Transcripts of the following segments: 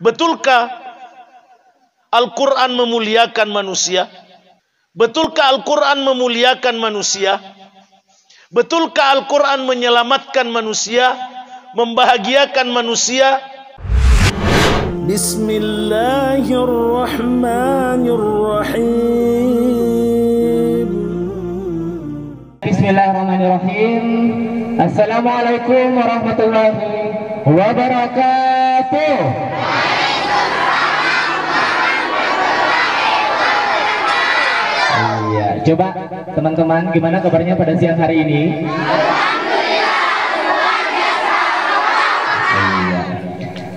Betulkah Al-Quran memuliakan manusia? Betulkah Al-Quran memuliakan manusia? Betulkah Al-Quran menyelamatkan manusia, membahagiakan manusia? Bismillahirrahmanirrahim. Bismillahirrahmanirrahim. Assalamualaikum warahmatullahi wabarakatuh. Iya, coba teman-teman gimana kabarnya pada siang hari ini?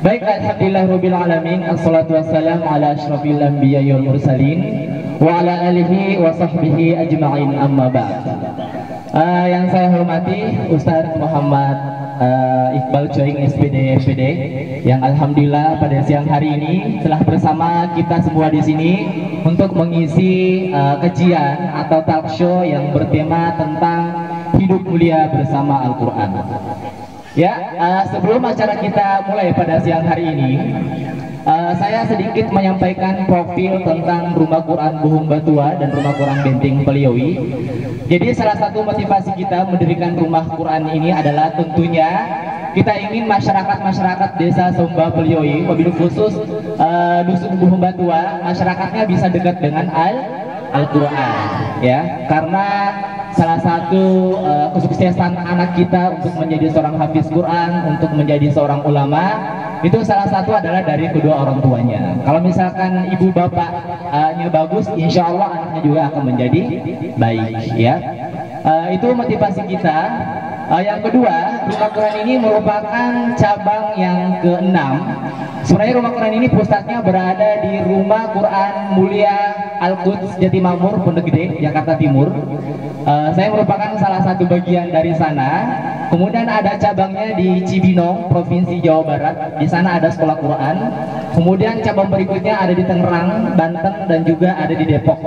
Baik, alhamdulillahirabbil alamin, assalatu wassalamu ala asyrafil anbiya'i wal mursalin wa ala alihi wa sahbihi ajma'in, amma ba'd. Yang saya hormati Ustaz Muhammad Iqbal Coing SPD MPD, yang alhamdulillah pada siang hari ini telah bersama kita semua di sini untuk mengisi kajian atau talk show yang bertema tentang hidup mulia bersama Al-Quran. Ya, sebelum acara kita mulai pada siang hari ini, saya sedikit menyampaikan profil tentang Rumah Quran Buhung Batua dan Rumah Quran Benting Peliowi. Jadi salah satu motivasi kita mendirikan Rumah Quran ini adalah tentunya kita ingin masyarakat desa Somba Peliowi, wabil khusus dusun Buhung Batua, masyarakatnya bisa dekat dengan Al-Quran, ya, karena salah satu kesuksesan anak kita untuk menjadi seorang hafiz Quran, untuk menjadi seorang ulama, itu salah satu adalah dari kedua orang tuanya. Kalau misalkan ibu bapaknya bagus, insya Allah anaknya juga akan menjadi baik, ya. Itu motivasi kita. Yang kedua, Rumah Quran ini merupakan cabang yang ke-6. Sebenarnya Rumah Quran ini pusatnya berada di Rumah Quran Mulia Al-Quds Jatimamur, Pondok Gede, Jakarta Timur. Saya merupakan salah satu bagian dari sana. Kemudian ada cabangnya di Cibinong, Provinsi Jawa Barat. Di sana ada sekolah Quran. Kemudian cabang berikutnya ada di Tangerang, Banten, dan juga ada di Depok.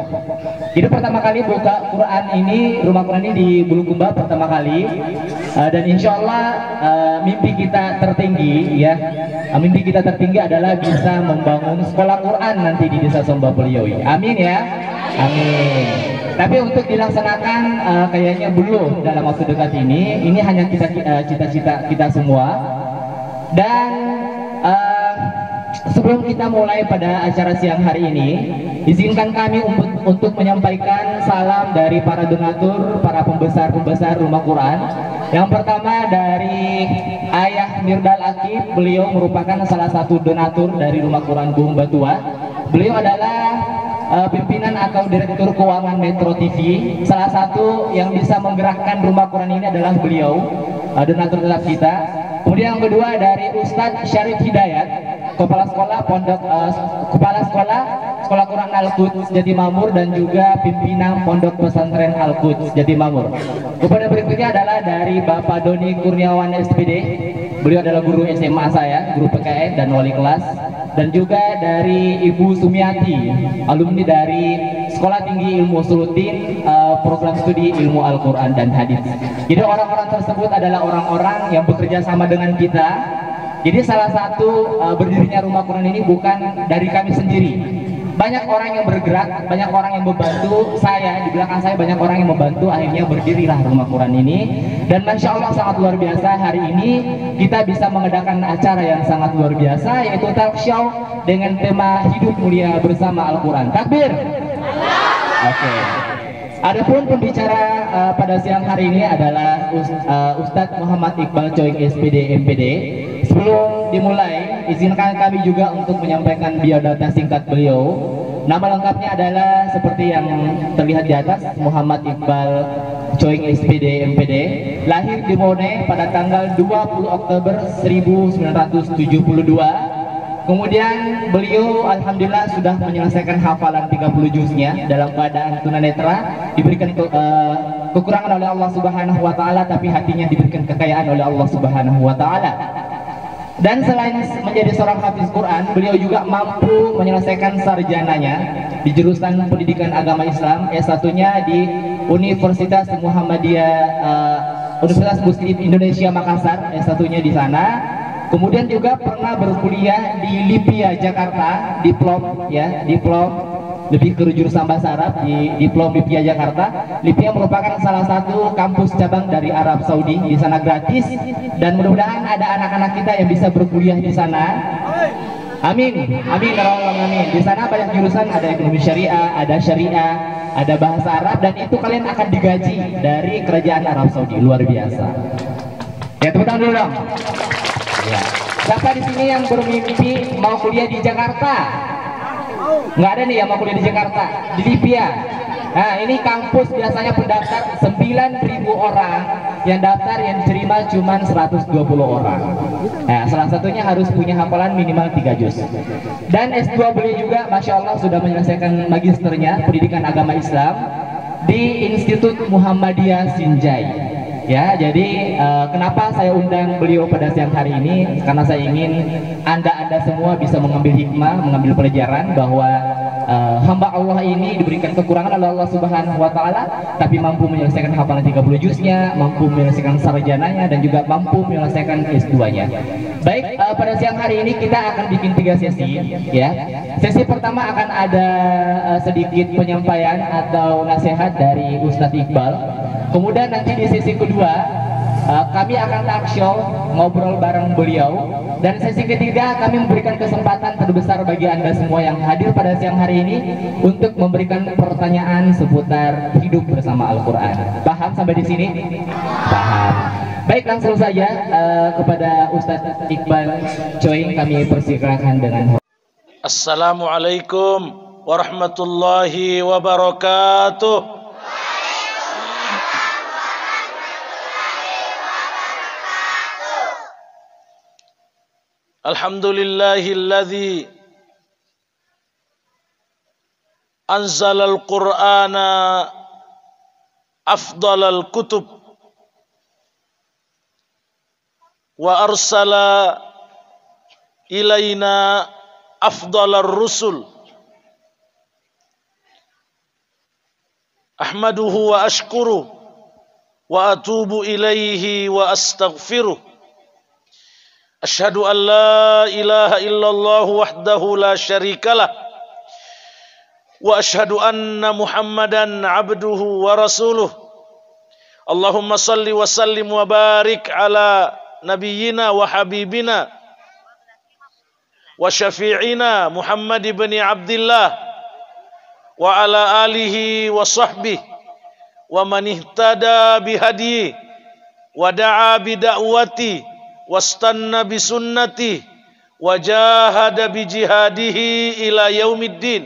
Jadi pertama kali buka Quran ini, Rumah Quran ini di Bulukumba pertama kali. Dan insya Allah mimpi kita tertinggi, ya, mimpi kita tertinggi adalah bisa membangun sekolah Quran nanti di Desa Somba Peliowi. Amin ya, amin. Tapi untuk dilaksanakan kayaknya belum dalam waktu dekat ini. Ini hanya cita-cita kita semua. Dan sebelum kita mulai pada acara siang hari ini, izinkan kami untuk menyampaikan salam dari para donatur, para pembesar Rumah Quran. Yang pertama dari Ayah Mirdal Akib, beliau merupakan salah satu donatur dari Rumah Quran Buhung Batua. Beliau adalah pimpinan atau direktur keuangan Metro TV. Salah satu yang bisa menggerakkan Rumah Quran ini adalah beliau, donatur tetap kita. Kemudian yang kedua dari Ustadz Syarif Hidayat, kepala sekolah Sekolah Quran Al-Quds Jatimamur, dan juga pimpinan Pondok Pesantren Al-Quds Jatimamur. Kepada berikutnya adalah dari Bapak Doni Kurniawan SPD. Beliau adalah guru SMA saya, guru PKN dan wali kelas. Dan juga dari Ibu Sumiati, alumni dari Sekolah Tinggi Ilmu Usuluddin, program studi ilmu Al-Quran dan Hadis. Jadi orang-orang tersebut adalah orang-orang yang bekerja sama dengan kita. Jadi salah satu berdirinya Rumah Quran ini bukan dari kami sendiri. Banyak orang yang bergerak, banyak orang yang membantu saya, di belakang saya banyak orang yang membantu, akhirnya berdirilah Rumah Quran ini. Dan Masya Allah sangat luar biasa, hari ini kita bisa mengadakan acara yang sangat luar biasa, yaitu talk show dengan tema hidup mulia bersama Al-Quran. Takbir! Oke. Adapun pembicara pada siang hari ini adalah Ustadz Muhammad Iqbal Coing SPD MPD. Sebelum dimulai, izinkan kami juga untuk menyampaikan biodata singkat beliau. Nama lengkapnya adalah seperti yang terlihat di atas, Muhammad Iqbal Coing SPD MPD. Lahir di Mone pada tanggal 20 Oktober 1972. Kemudian beliau alhamdulillah sudah menyelesaikan hafalan 30 juznya dalam keadaan tunanetra, diberikan kekurangan oleh Allah Subhanahu wa taala, tapi hatinya diberikan kekayaan oleh Allah Subhanahu wa taala. Dan selain menjadi seorang hafiz Quran, beliau juga mampu menyelesaikan sarjananya di jurusan Pendidikan Agama Islam, S1-nya di Universitas Muhammadiyah Universitas Muslim Indonesia Makassar, S1-nya di sana. Kemudian juga pernah berkuliah di Lipia Jakarta, diplom ya, diplom lebih ke jurusan bahasa Arab di diplom Lipia Jakarta. Lipia merupakan salah satu kampus cabang dari Arab Saudi, di sana gratis, dan mudah-mudahan ada anak-anak kita yang bisa berkuliah di sana. Amin, amin, amin. Di sana banyak jurusan, ada ekonomi syariah, ada bahasa Arab, dan itu kalian akan digaji dari kerajaan Arab Saudi. Luar biasa. Ya, tepuk tangan dulu dong. Ya. Siapa di sini yang bermimpi mau kuliah di Jakarta? Nggak ada nih yang mau kuliah di Jakarta, di Lipia. Nah, ini kampus biasanya pendaftar 9.000 orang, yang daftar yang diterima cuma 120 orang. Nah, salah satunya harus punya hafalan minimal 3 juz. Dan S2 beliau juga Masya Allah sudah menyelesaikan magisternya pendidikan agama Islam di Institut Muhammadiyah Sinjai. Ya, jadi kenapa saya undang beliau pada siang hari ini? Karena saya ingin Anda semua bisa mengambil hikmah, mengambil pelajaran bahwa hamba Allah ini diberikan kekurangan oleh Allah Subhanahu wa taala, tapi mampu menyelesaikan hafalan 30 juznya, mampu menyelesaikan sarjananya, dan juga mampu menyelesaikan S2-nya. Baik, pada siang hari ini kita akan bikin 3 sesi ya. Sesi pertama akan ada sedikit penyampaian atau nasihat dari Ustadz Iqbal. Kemudian nanti di sesi kedua kami akan talk show, ngobrol bareng beliau. Dan sesi ketiga kami memberikan kesempatan terbesar bagi Anda semua yang hadir pada siang hari ini untuk memberikan pertanyaan seputar hidup bersama Al-Quran. Paham sampai di sini? Paham. Baik, langsung saja kepada Ustadz Iqbal Coing kami persilakan dengan. Assalamualaikum warahmatullahi wabarakatuh. Alhamdulillahilladzi anzalal Qur'ana afdalal kutub wa arsala ilaina afdalar rusul. Ahmaduhu wa ashkuru wa atubu ilaihi wa astaghfiruh. Asyhadu an la ilaha illallah wahdahu la syarikalah wa asyhadu anna Muhammadan abduhu wa rasuluh. Allahumma salli wa sallim wa barik ala nabiyyina wa habibina wa syafi'ina Muhammad ibn Abdillah wa ala alihi wa sahbihi wa man ihtada bihadihi wa da'a bida'wati wastanna bisunnati wa jahada bijihadihi ila yaumiddin.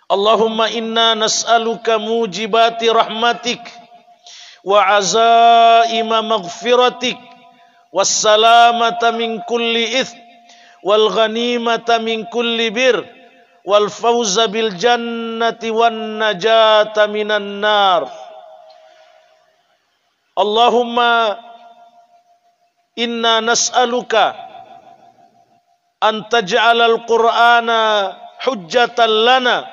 Allahumma inna nas'aluka mujibati rahmatik wa azaima maghfiratik wassalamata min kulli ithm wal ghanimata min kulli bir wal fawza bil jannati wan najata minan nar. Allahumma inna nas'aluka an taj'alal Qur'ana hujjatan lana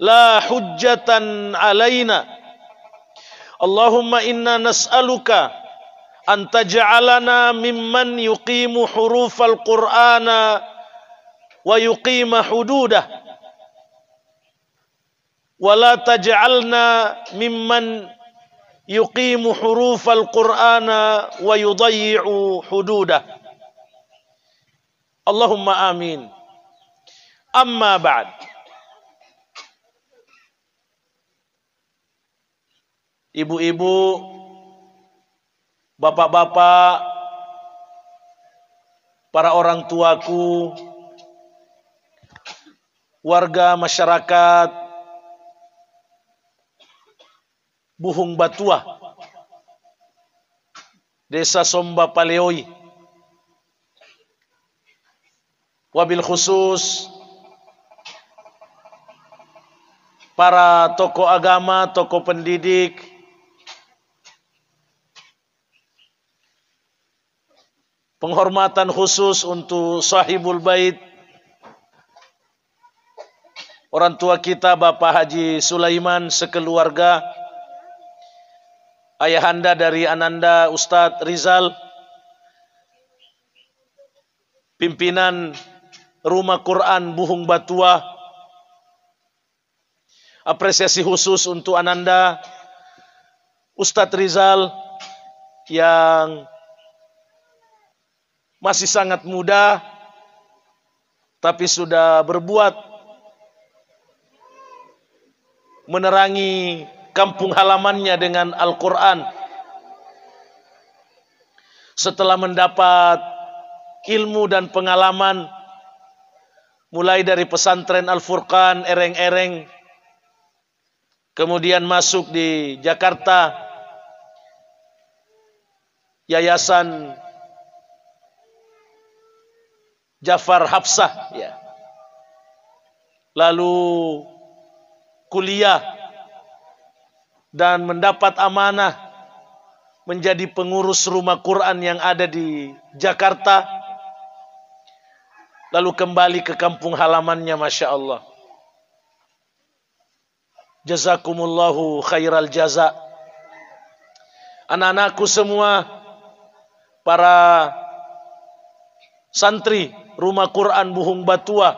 la hujjatan alaina. Allahumma inna nas'aluka an taj'alana mimman yuqimu hurufal Qur'ana wa yuqima hududah wa la taj'alna mimman yuqimu hurufal Qur'ana wa yudayyi'u hududah. Allahumma amin. Amma ba'd. Ibu-ibu, bapak-bapak, para orang tuaku, warga masyarakat Buhung Batua, Desa Somba Paleoi, wabil khusus para tokoh agama, tokoh pendidik, penghormatan khusus untuk sahibul bait, orang tua kita Bapak Haji Sulaiman sekeluarga, ayahanda dari Ananda Ustadz Rizal, pimpinan Rumah Quran Buhung Batua. Apresiasi khusus untuk Ananda Ustadz Rizal yang masih sangat muda, tapi sudah berbuat menerangi kampung halamannya dengan Al-Quran. Setelah mendapat ilmu dan pengalaman, mulai dari pesantren Al-Furqan, Ereng-Ereng, kemudian masuk di Jakarta, Yayasan Jafar Hafsah, ya. Lalu kuliah dan mendapat amanah menjadi pengurus rumah Quran yang ada di Jakarta. Lalu kembali ke kampung halamannya, Masya Allah. Jazakumullahu khairal jaza. Anak-anakku semua, para santri Rumah Quran Buhung Batua,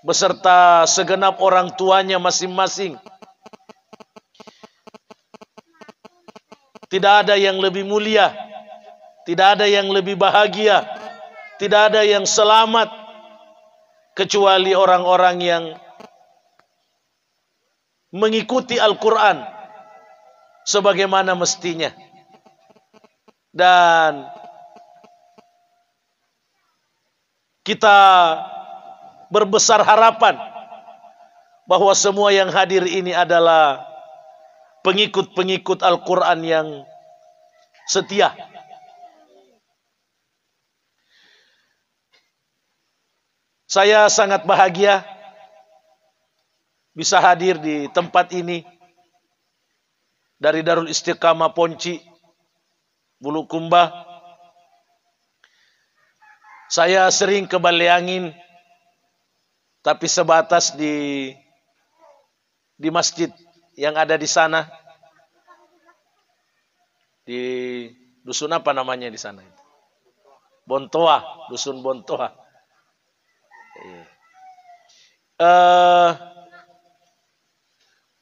beserta segenap orang tuanya masing-masing. Tidak ada yang lebih mulia, tidak ada yang lebih bahagia, tidak ada yang selamat kecuali orang-orang yang mengikuti Al-Quran sebagaimana mestinya. Dan kita berbesar harapan bahwa semua yang hadir ini adalah pengikut-pengikut Al-Quran yang setia. Saya sangat bahagia bisa hadir di tempat ini dari Darul Istiqamah Ponci, Bulukumba. Saya sering ke Baleangin, tapi sebatas di masjid yang ada di sana. Di dusun apa namanya di sana itu? Bontoa, dusun Bontoa.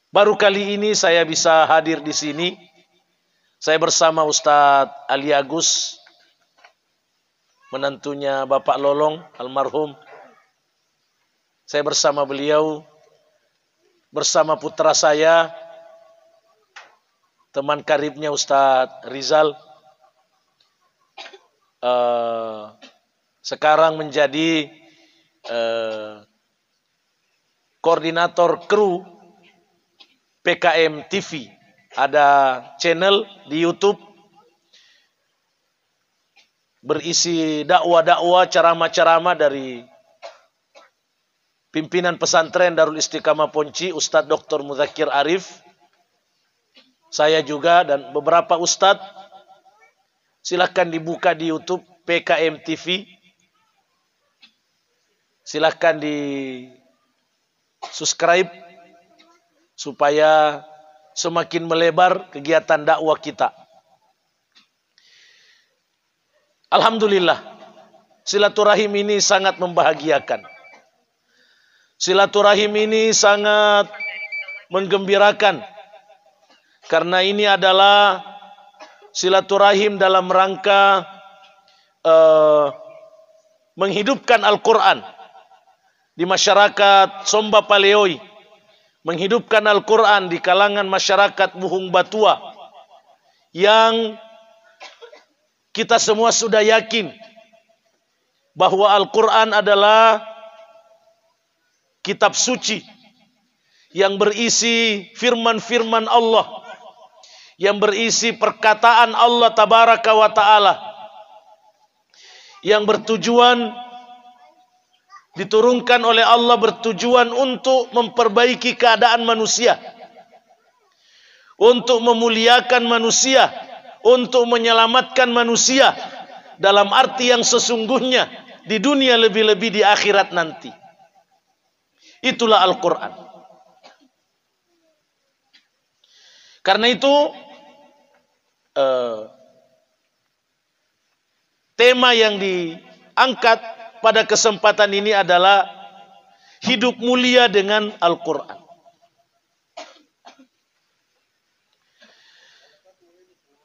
Baru kali ini saya bisa hadir di sini. Saya bersama Ustadz Ali Agus, menantunya Bapak Lolong almarhum. Saya bersama beliau, bersama putra saya, teman karibnya Ustadz Rizal, sekarang menjadi koordinator kru PKM TV. Ada channel di YouTube berisi dakwah-dakwah, ceramah-ceramah dari pimpinan pesantren Darul Istiqamah Ponci, Ustadz Dr. Muzakir Arif. Saya juga dan beberapa ustadz. Silahkan dibuka di YouTube PKM TV. Silahkan di subscribe supaya semakin melebar kegiatan dakwah kita. Alhamdulillah, silaturahim ini sangat membahagiakan. Silaturahim ini sangat menggembirakan. Karena ini adalah silaturahim dalam rangka menghidupkan Al-Quran di masyarakat Somba Paleoi, menghidupkan Al-Quran di kalangan masyarakat Buhung Batua, yang kita semua sudah yakin bahwa Al-Quran adalah kitab suci yang berisi firman-firman Allah, yang berisi perkataan Allah Tabaraka wa Ta'ala, yang bertujuan diturunkan oleh Allah, bertujuan untuk memperbaiki keadaan manusia, untuk memuliakan manusia, untuk menyelamatkan manusia dalam arti yang sesungguhnya di dunia, lebih-lebih di akhirat nanti. Itulah Al-Quran. Karena itu tema yang diangkat pada kesempatan ini adalah hidup mulia dengan Al-Quran.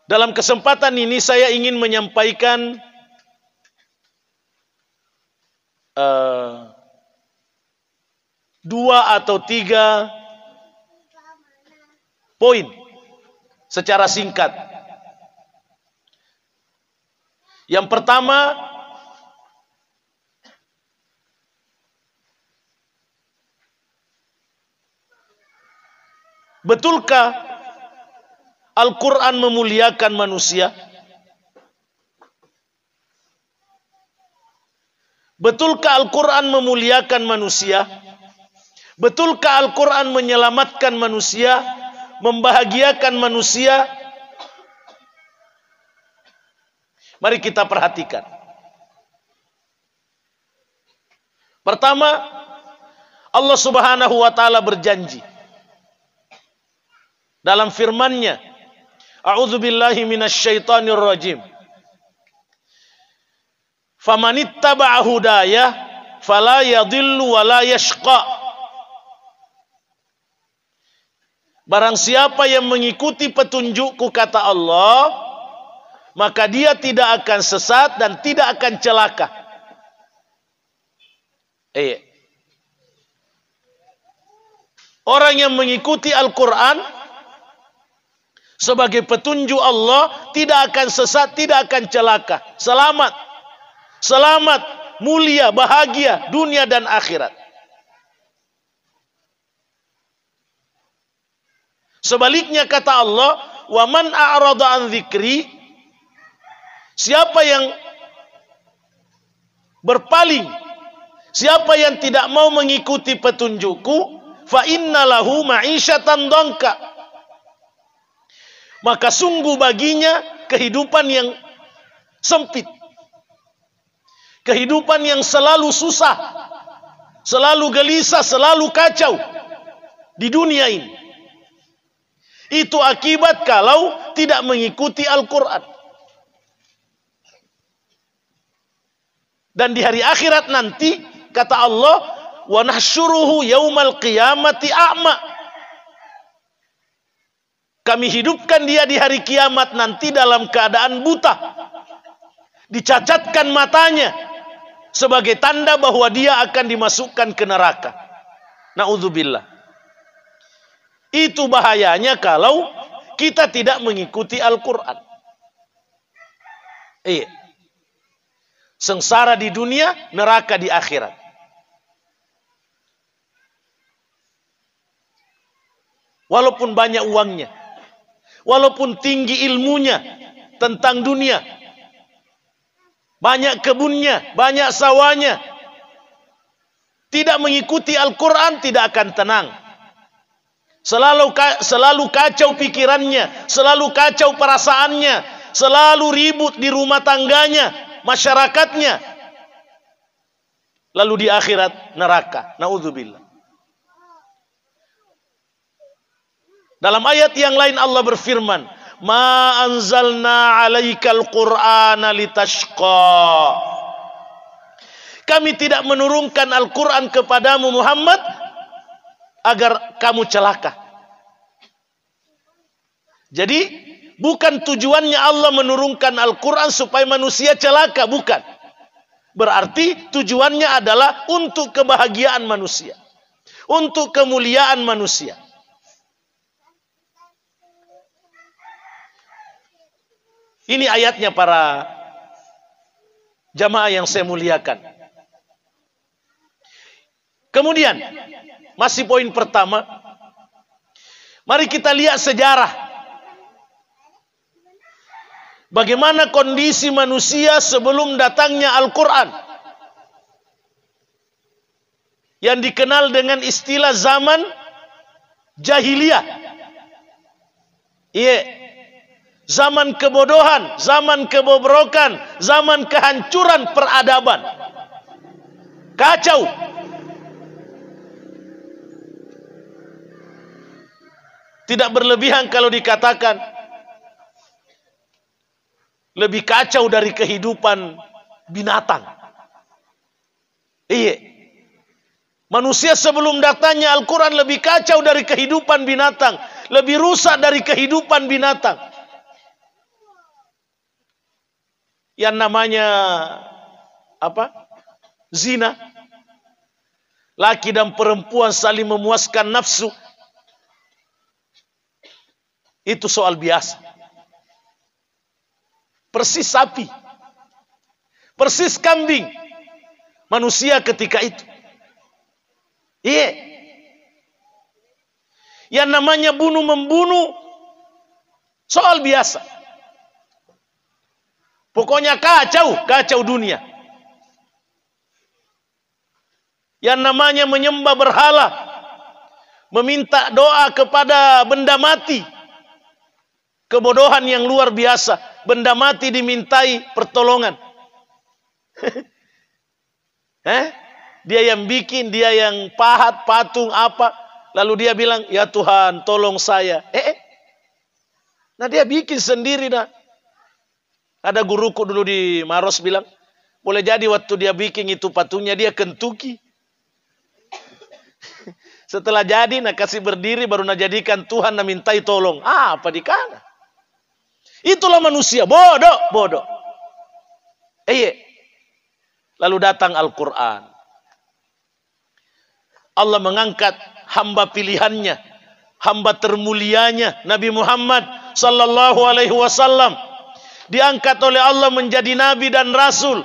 Dalam kesempatan ini saya ingin menyampaikan dua atau tiga poin secara singkat. Yang pertama, betulkah Al-Quran memuliakan manusia? Betulkah Al-Quran memuliakan manusia? Betulkah Al-Quran menyelamatkan manusia, membahagiakan manusia? Mari kita perhatikan. Pertama, Allah Subhanahu wa taala berjanji dalam firman-Nya, A'udzubillahi minasyaitonir rajim. Famanittaba'a hudaya fala yadhillu wa la yashqa. Barang siapa yang mengikuti petunjukku, kata Allah, maka dia tidak akan sesat dan tidak akan celaka. Orang yang mengikuti Al-Quran sebagai petunjuk Allah tidak akan sesat, tidak akan celaka. Selamat. Selamat, mulia, bahagia dunia dan akhirat. Sebaliknya kata Allah, "Wa man a'rada an dzikri", siapa yang berpaling, siapa yang tidak mau mengikuti petunjukku, fa inna lahu ma'isyatan dhanka, maka sungguh baginya kehidupan yang sempit, kehidupan yang selalu susah, selalu gelisah, selalu kacau di dunia ini. Itu akibat kalau tidak mengikuti Al-Quran. Dan di hari akhirat nanti, kata Allah, wa nahsyuruhu yaumal qiyamati a'ma. Kami hidupkan dia di hari kiamat nanti dalam keadaan buta. Dicacatkan matanya sebagai tanda bahwa dia akan dimasukkan ke neraka. Na'udzubillah. Itu bahayanya kalau kita tidak mengikuti Al-Quran. Sengsara di dunia, neraka di akhirat. Walaupun banyak uangnya, walaupun tinggi ilmunya tentang dunia, banyak kebunnya, banyak sawahnya, tidak mengikuti Al-Quran tidak akan tenang. Selalu kacau pikirannya, selalu kacau perasaannya, selalu ribut di rumah tangganya, masyarakatnya. Lalu di akhirat neraka. Na'udzubillah. Dalam ayat yang lain Allah berfirman, "Ma anzalna 'alaikal Qur'ana litashqa." Kami tidak menurunkan Al-Quran kepadamu Muhammad agar kamu celaka. Jadi bukan tujuannya Allah menurunkan Al-Quran supaya manusia celaka, bukan. Berarti tujuannya adalah untuk kebahagiaan manusia, untuk kemuliaan manusia. Ini ayatnya para jamaah yang saya muliakan. Kemudian masih poin pertama, mari kita lihat sejarah. Bagaimana kondisi manusia sebelum datangnya Al-Quran, yang dikenal dengan istilah zaman jahiliyah. Zaman kebodohan, zaman kebobrokan, zaman kehancuran peradaban. Kacau. Tidak berlebihan kalau dikatakan lebih kacau dari kehidupan binatang. Iya. Manusia sebelum datangnya Al-Quran lebih kacau dari kehidupan binatang. Lebih rusak dari kehidupan binatang. Yang namanya apa? Zina. Laki dan perempuan saling memuaskan nafsu. Itu soal biasa. Persis sapi. Persis kambing. Manusia ketika itu. Iya. Yang namanya bunuh-membunuh soal biasa. Pokoknya kacau dunia. Yang namanya menyembah berhala, meminta doa kepada benda mati. Kebodohan yang luar biasa. Benda mati dimintai pertolongan. Dia yang bikin, dia yang pahat, patung, apa. Lalu dia bilang, ya Tuhan tolong saya. Nah dia bikin sendiri. Nah. Ada guruku dulu di Maros bilang, boleh jadi waktu dia bikin itu patungnya dia kentuki. Setelah jadi, nak kasih berdiri, baru nak jadikan Tuhan nak mintai tolong. Apa dikana? Itulah manusia, bodoh. Lalu datang Al-Quran. Allah mengangkat hamba pilihannya, hamba termulianya, Nabi Muhammad sallallahu alaihi wasallam. Diangkat oleh Allah menjadi nabi dan rasul,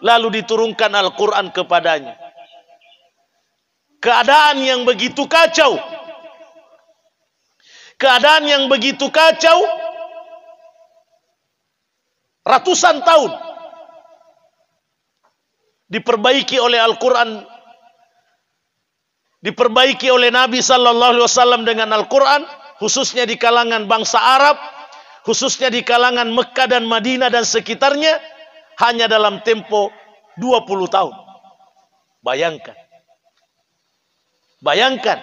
lalu diturunkan Al-Quran kepadanya. Keadaan yang begitu kacau. Keadaan yang begitu kacau. Ratusan tahun. Diperbaiki oleh Al-Quran. Diperbaiki oleh Nabi sallallahu alaihi wasallam dengan Al-Quran. Khususnya di kalangan bangsa Arab. Khususnya di kalangan Mekah dan Madinah dan sekitarnya. Hanya dalam tempo 20 tahun. Bayangkan,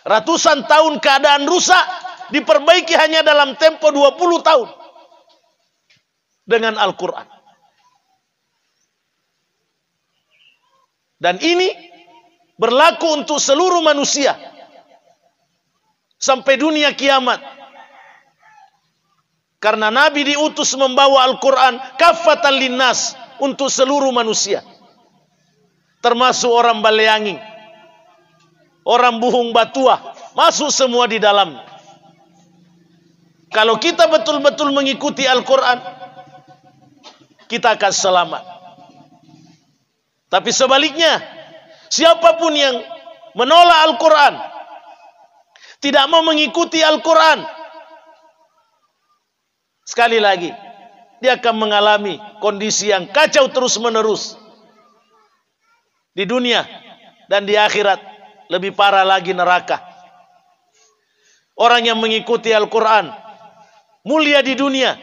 ratusan tahun keadaan rusak diperbaiki hanya dalam tempo 20 tahun dengan Al-Quran. Dan ini berlaku untuk seluruh manusia sampai dunia kiamat. Karena Nabi diutus membawa Al-Quran kaffatan linnas, untuk seluruh manusia. Termasuk orang Baleanging, orang Buhung Batua, masuk semua di dalam. Kalau kita betul-betul mengikuti Al-Quran, kita akan selamat. Tapi sebaliknya, siapapun yang menolak Al-Quran, tidak mau mengikuti Al-Quran, sekali lagi, dia akan mengalami kondisi yang kacau terus-menerus. Di dunia dan di akhirat. Lebih parah lagi neraka. Orang yang mengikuti Al-Quran mulia di dunia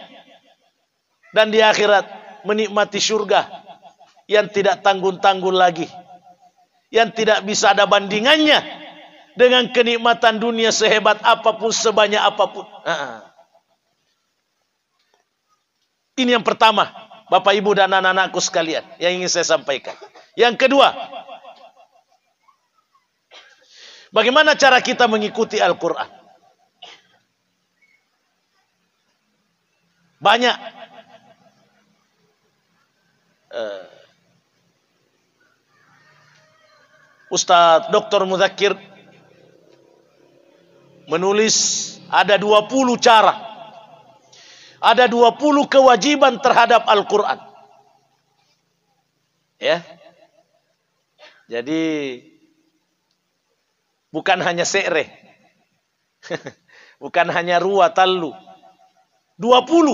dan di akhirat menikmati surga yang tidak tanggung-tanggung lagi, yang tidak bisa ada bandingannya dengan kenikmatan dunia sehebat apapun, sebanyak apapun. Ini yang pertama, Bapak Ibu dan anak-anakku sekalian, yang ingin saya sampaikan. Yang kedua, bagaimana cara kita mengikuti Al-Quran? Banyak Ustadz Dr. Mudzakkir menulis ada 20 cara, ada 20 kewajiban terhadap Al-Quran. Ya. Jadi bukan hanya se'reh. Bukan hanya ruwa tallu. 20.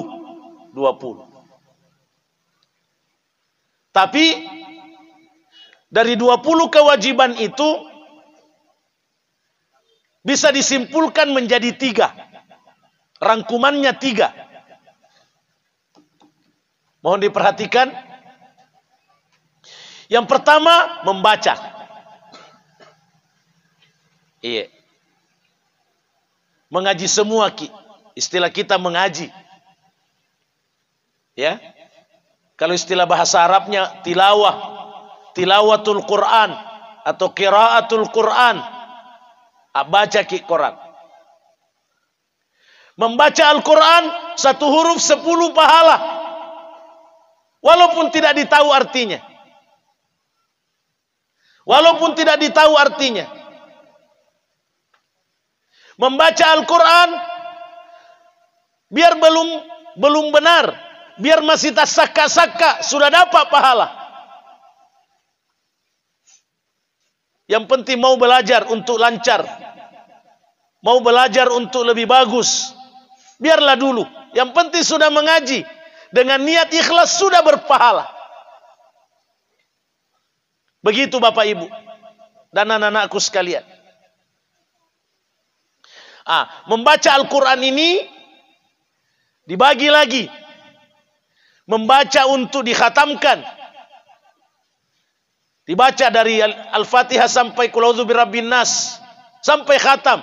Tapi dari 20 kewajiban itu bisa disimpulkan menjadi 3. Rangkumannya 3. Mohon diperhatikan. Yang pertama, membaca. Iya. Mengaji semua, istilah kita mengaji. Ya. Kalau istilah bahasa Arabnya tilawah, tilawatul Quran atau qiraatul Quran. Baca Quran. Membaca Al-Quran 1 huruf 10 pahala. Walaupun tidak ditahu artinya. Walaupun tidak ditahu artinya. Membaca Al-Quran biar belum benar, biar masih tasaka-saka, sudah dapat pahala. Yang penting mau belajar untuk lancar, mau belajar untuk lebih bagus, biarlah dulu. Yang penting sudah mengaji dengan niat ikhlas, sudah berpahala. Begitu Bapak Ibu dan anak-anakku sekalian. Membaca Al-Quran ini dibagi lagi. Membaca untuk dikhatamkan. Dibaca dari Al-Fatihah sampai Qul A'udzu Birabbin Nas, sampai khatam.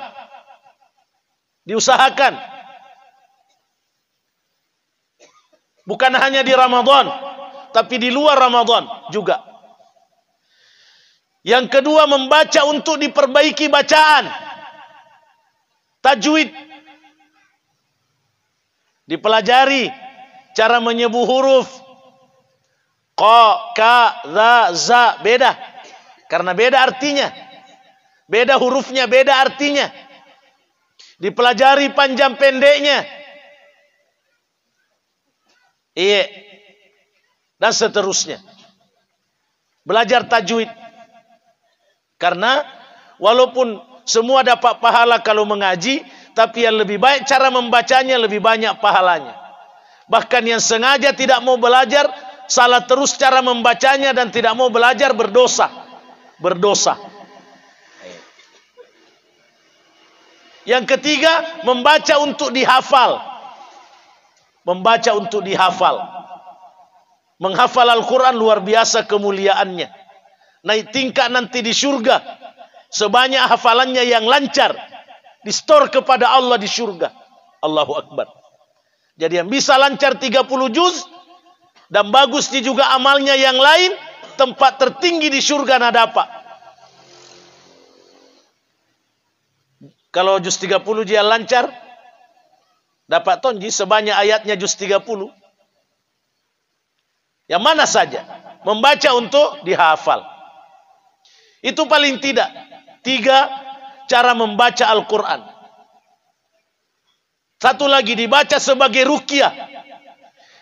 Diusahakan. Bukan hanya di Ramadan, tapi di luar Ramadan juga. Yang kedua, membaca untuk diperbaiki bacaan. Tajwid. Dipelajari cara menyebut huruf. Qa, ka, za, beda. Karena beda artinya. Beda hurufnya, beda artinya. Dipelajari panjang pendeknya. Iya. Dan seterusnya. Belajar tajwid. Karena walaupun semua dapat pahala kalau mengaji, tapi yang lebih baik cara membacanya lebih banyak pahalanya. Bahkan yang sengaja tidak mau belajar, salah terus cara membacanya dan tidak mau belajar, berdosa. Berdosa. Yang ketiga, membaca untuk dihafal. Membaca untuk dihafal. Menghafal Al-Quran luar biasa kemuliaannya. Naik tingkat nanti di surga. Sebanyak hafalannya yang lancar. Di store kepada Allah di surga. Allahu Akbar. Jadi yang bisa lancar 30 juz. Dan bagusnya juga amalnya yang lain. Tempat tertinggi di surga dapat. Kalau juz 30 dia lancar. Dapat tonji sebanyak ayatnya juz 30. Yang mana saja. Membaca untuk dihafal. Itu paling tidak 3 cara membaca Al-Quran. Satu lagi, dibaca sebagai ruqyah.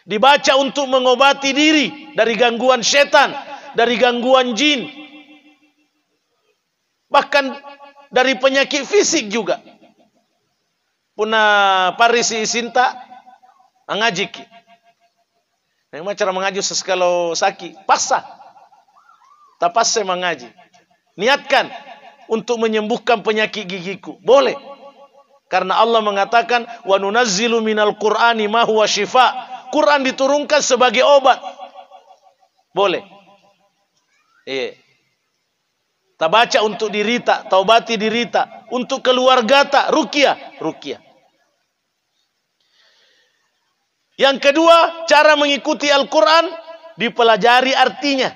Dibaca untuk mengobati diri dari gangguan setan, dari gangguan jin. Bahkan dari penyakit fisik juga. Puna parisi sinta mengaji. Yang cara mengaji sesekalo sakit, paksa. Tapas saya mengaji. Niatkan untuk menyembuhkan penyakit gigiku. Boleh. Karena Allah mengatakan, wa nunazzilu minal Qur'ani ma huwa syifa. Quran diturunkan sebagai obat. Boleh. Tabaca untuk dirita, taubati dirita, untuk keluarga tak ruqyah, ruqyah. Yang kedua, cara mengikuti Al-Quran dipelajari artinya.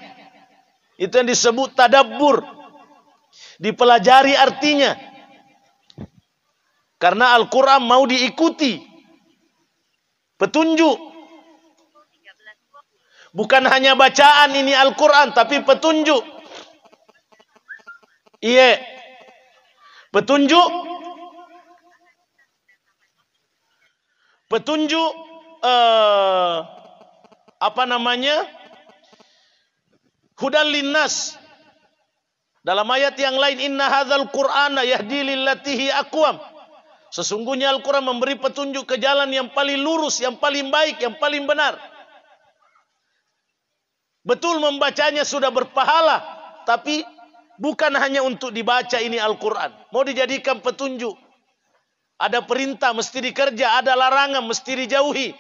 Itu yang disebut tadabbur. Dipelajari artinya. Karena Al-Quran mau diikuti. Petunjuk. Bukan hanya bacaan ini Al-Quran, tapi petunjuk. Iya. Petunjuk. Petunjuk. Apa namanya? Hudan linnas. Dalam ayat yang lain, inna hadzal Qur'ana yahdi lillati hi aqwam. Sesungguhnya Al-Quran memberi petunjuk ke jalan yang paling lurus, yang paling baik, yang paling benar. Betul membacanya sudah berpahala, tapi bukan hanya untuk dibaca ini Al-Quran. Mau dijadikan petunjuk. Ada perintah mesti dikerja, ada larangan mesti dijauhi.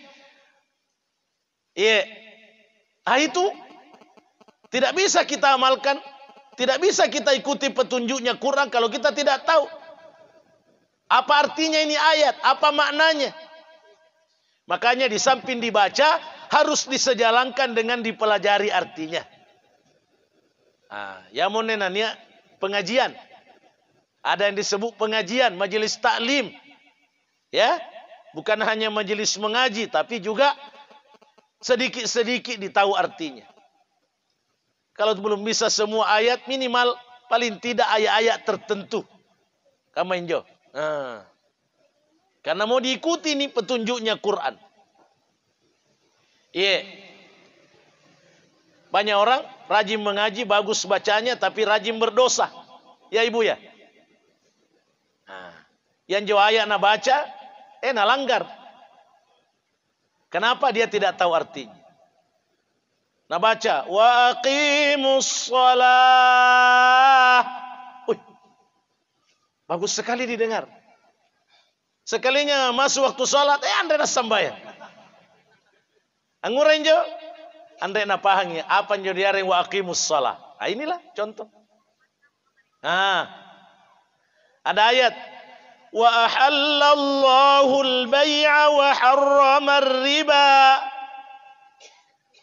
Iya. Itu tidak bisa kita amalkan. Tidak bisa kita ikuti petunjuknya Quran kalau kita tidak tahu. Apa artinya ini ayat? Apa maknanya? Makanya di samping dibaca, harus disejalankan dengan dipelajari artinya. Ya monenanya pengajian. Ada yang disebut pengajian, majelis taklim. Ya, bukan hanya majelis mengaji, tapi juga sedikit-sedikit ditahu artinya. Kalau belum bisa semua ayat, minimal paling tidak ayat-ayat tertentu. Kamu enjo. Karena mau diikuti nih petunjuknya Quran. Iya. Banyak orang rajin mengaji, bagus bacanya, tapi rajin berdosa. Ya ibu ya. Yang jauh ayat na baca, na langgar. Kenapa dia tidak tahu artinya? Na baca, wa aqimus shalah. Bagus sekali didengar. Sekalinya masuk waktu salat, anda nak sembahyang. Anguran jo, anda nak paham ya, apa yang dia yang wa aqimus shalah. Inilah contoh. Ada ayat, wa ahallallahu al-bai'a wa harrama ar-riba.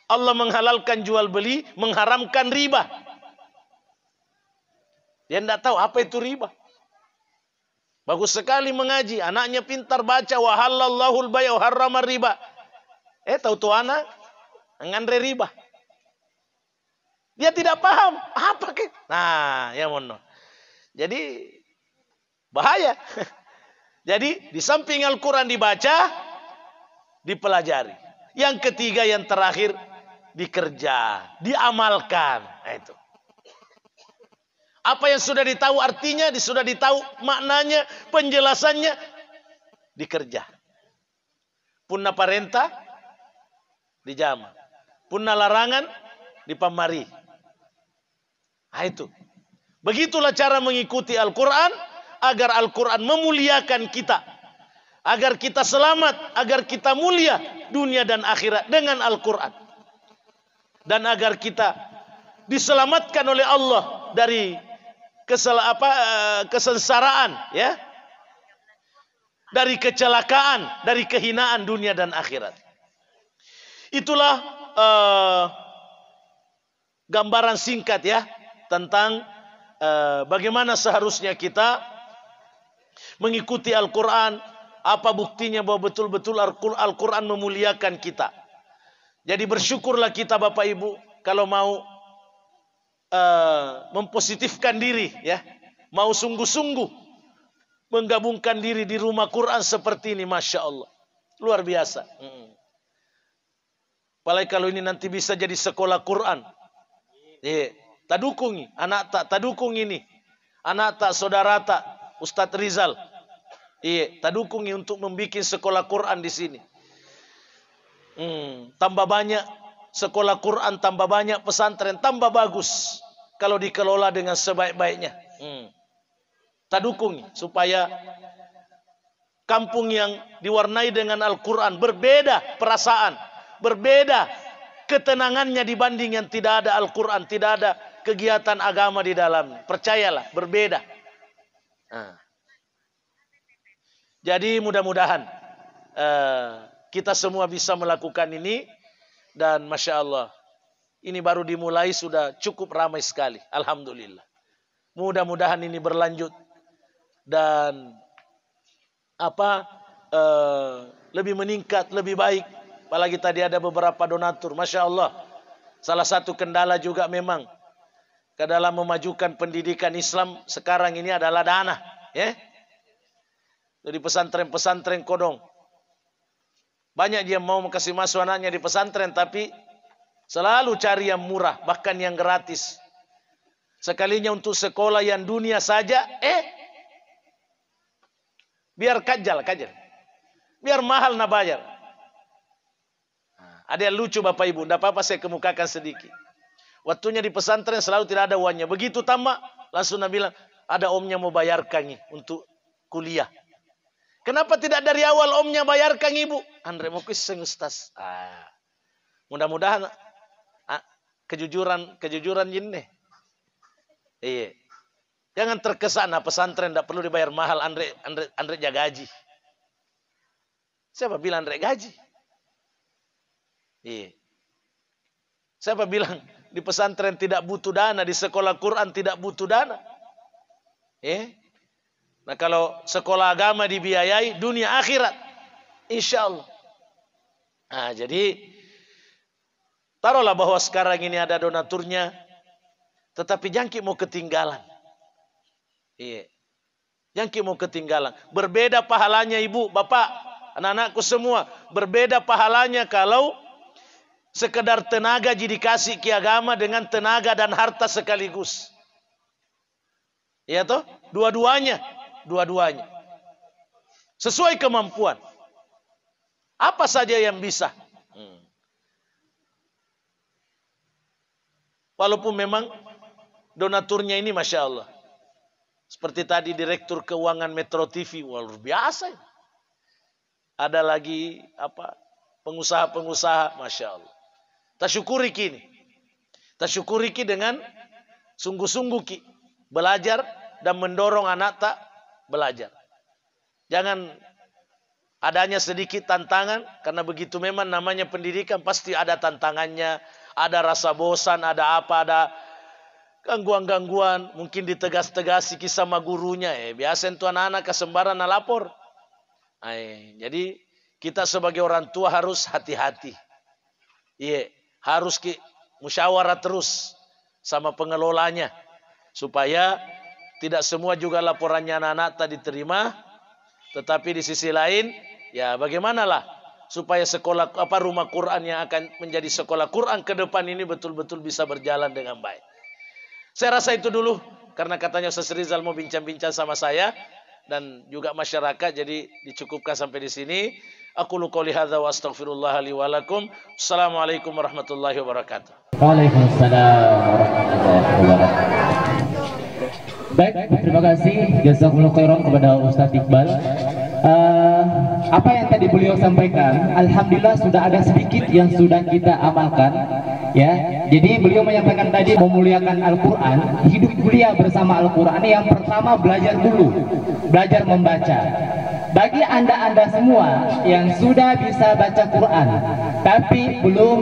Allah menghalalkan jual beli, mengharamkan riba. Dia tidak tahu apa itu riba. Bagus sekali mengaji, anaknya pintar baca wa halallahu al-bai'a wa harrama ar-riba. Tahu tuh anak ngandre riba. Dia tidak paham apa ke? Nah, ya mono. Jadi bahaya. Jadi di samping Al-Quran dibaca, dipelajari. Yang ketiga, yang terakhir, dikerja, diamalkan. Nah, itu. Apa yang sudah ditahu artinya, sudah ditahu maknanya, penjelasannya, dikerja. Punna parenta, dijama. Punna larangan, dipamari. Nah, itu. Begitulah cara mengikuti Al-Quran, agar Al-Quran memuliakan kita. Agar kita selamat, agar kita mulia dunia dan akhirat dengan Al-Quran. Dan agar kita diselamatkan oleh Allah dari kesengsaraan, ya, dari kecelakaan, dari kehinaan dunia dan akhirat. Itulah gambaran singkat ya tentang bagaimana seharusnya kita mengikuti Al-Quran. Apa buktinya bahwa betul-betul Al-Quran memuliakan kita. Jadi bersyukurlah kita Bapak Ibu kalau mau mempositifkan diri, ya, mau sungguh-sungguh menggabungkan diri di rumah Quran seperti ini, Masya Allah, luar biasa. Apalagi kalau ini nanti bisa jadi sekolah Quran, tak dukung anak tak dukung ini, anak tak saudara tak Ustadz Rizal, tak dukung untuk membuat sekolah Quran di sini. Tambah banyak sekolah Quran, tambah banyak pesantren, tambah bagus kalau dikelola dengan sebaik-baiknya. Tak dukung supaya kampung yang diwarnai dengan Al-Quran berbeda perasaan, berbeda ketenangannya dibanding yang tidak ada Al-Quran, tidak ada kegiatan agama di dalamnya. Percayalah, berbeda. Jadi mudah-mudahan kita semua bisa melakukan ini. Dan Masya Allah, ini baru dimulai sudah cukup ramai sekali. Alhamdulillah. Mudah-mudahan ini berlanjut. Dan lebih meningkat, lebih baik. Apalagi tadi ada beberapa donatur. Masya Allah. Salah satu kendala juga memang ke dalam memajukan pendidikan Islam sekarang ini adalah dana. Ya. Jadi pesantren-pesantren kodong. Banyak dia mau kasih masuk anaknya di pesantren, tapi selalu cari yang murah, bahkan yang gratis. Sekalinya untuk sekolah yang dunia saja, biar kajal. Biar mahal nak bayar. Ada yang lucu Bapak Ibu, tidak apa-apa saya kemukakan sedikit. Waktunya di pesantren selalu tidak ada uangnya. Begitu tamat, langsung nak bilang, ada omnya mau bayarkan untuk kuliah. Kenapa tidak dari awal omnya bayarkan ibu? Andre mau kisah Ustaz. Mudah-mudahan kejujuran ini. Iya. Jangan terkesan pesantren tidak perlu dibayar mahal. Andre jaga gaji. Siapa bilang Andre gaji? Iya. Siapa bilang di pesantren tidak butuh dana, di sekolah Quran tidak butuh dana? Nah kalau sekolah agama dibiayai, dunia akhirat, insya Allah. Nah jadi taruhlah bahwa sekarang ini ada donaturnya, tetapi jangki mau ketinggalan. Iya. Jangki mau ketinggalan. Berbeda pahalanya ibu, bapak, anak-anakku semua. Berbeda pahalanya kalau sekedar tenaga jadi dikasih ke agama dengan tenaga dan harta sekaligus. Iya toh? Dua-duanya. Dua-duanya. Sesuai kemampuan. Apa saja yang bisa. Walaupun memang donaturnya ini Masya Allah. Seperti tadi Direktur Keuangan Metro TV. Wah, luar biasa. Ada lagi pengusaha-pengusaha. Masya Allah. Tasyukuri kini. Tasyukuri ki dengan sungguh-sungguh ki. Belajar dan mendorong anak tak belajar. Jangan adanya sedikit tantangan. Karena begitu memang namanya pendidikan. Pasti ada tantangannya. Ada rasa bosan. Ada apa. Ada gangguan-gangguan. Mungkin ditegas-tegasi sama gurunya. Biasa itu anak-anak kesembaran lapor. Jadi kita sebagai orang tua harus hati-hati. Iya. Harus musyawarah terus sama pengelolanya. Supaya tidak semua juga laporannya anak-anak tadi diterima. Tetapi di sisi lain, ya bagaimanalah supaya sekolah rumah Quran yang akan menjadi sekolah Quran ke depan ini betul-betul bisa berjalan dengan baik. Saya rasa itu dulu karena katanya Ustaz Rizal mau bincang-bincang sama saya dan juga masyarakat, jadi dicukupkan sampai di sini. Aku qouli hadza wa astaghfirullah li wa lakum. Assalamualaikum warahmatullahi wabarakatuh. Waalaikumsalam warahmatullahi wabarakatuh. Baik, terima kasih jazakumullah khairan kepada Ustadz Iqbal. Apa yang tadi beliau sampaikan, alhamdulillah sudah ada sedikit yang sudah kita amalkan, ya. Jadi beliau menyampaikan tadi memuliakan Al-Quran, hidup mulia bersama Al-Quran. Yang pertama belajar dulu, belajar membaca. Bagi anda semua yang sudah bisa baca Quran, tapi belum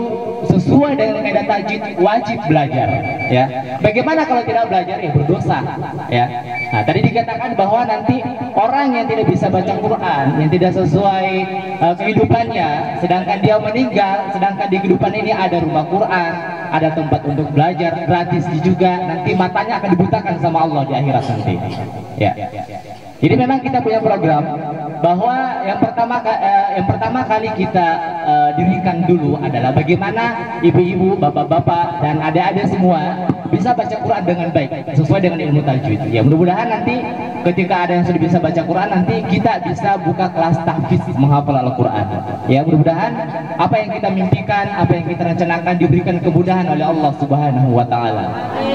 sesuai dengan kaidah tajwid, wajib belajar. Ya, bagaimana kalau tidak belajar? Berdosa. Ya. Nah, tadi dikatakan bahwa nanti orang yang tidak bisa baca Quran, yang tidak sesuai kehidupannya, sedangkan dia meninggal, sedangkan di kehidupan ini ada rumah Quran, ada tempat untuk belajar gratis juga, nanti matanya akan dibutakan sama Allah di akhirat nanti. Ya. Jadi memang kita punya program bahwa yang pertama kali kita dirikan dulu adalah bagaimana ibu-ibu, bapak-bapak dan adik-adik semua bisa baca Quran dengan baik sesuai dengan ilmu tajwid. Ya, mudah-mudahan nanti ketika ada yang sudah bisa baca Quran, nanti kita bisa buka kelas tahfiz menghafal Al-Quran. Ya, mudah-mudahan apa yang kita mimpikan, apa yang kita rencanakan diberikan kemudahan oleh Allah Subhanahu wa taala.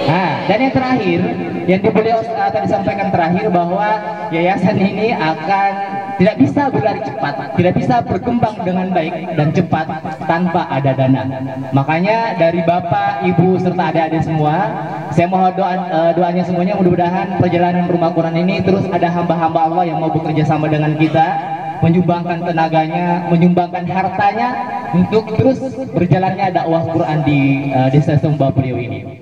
Nah, dan yang terakhir yang beliau tadi sampaikan terakhir bahwa yayasan ini akan tidak bisa berlari cepat, tidak bisa berkembang dengan baik dan cepat tanpa ada dana. Makanya dari Bapak, Ibu serta adik-adik semua, saya mohon doanya semuanya, mudah-mudahan perjalanan rumah Quran ini terus ada hamba-hamba Allah yang mau bekerja sama dengan kita, menyumbangkan tenaganya, menyumbangkan hartanya untuk terus berjalannya dakwah Quran di desa Sumba Priok ini.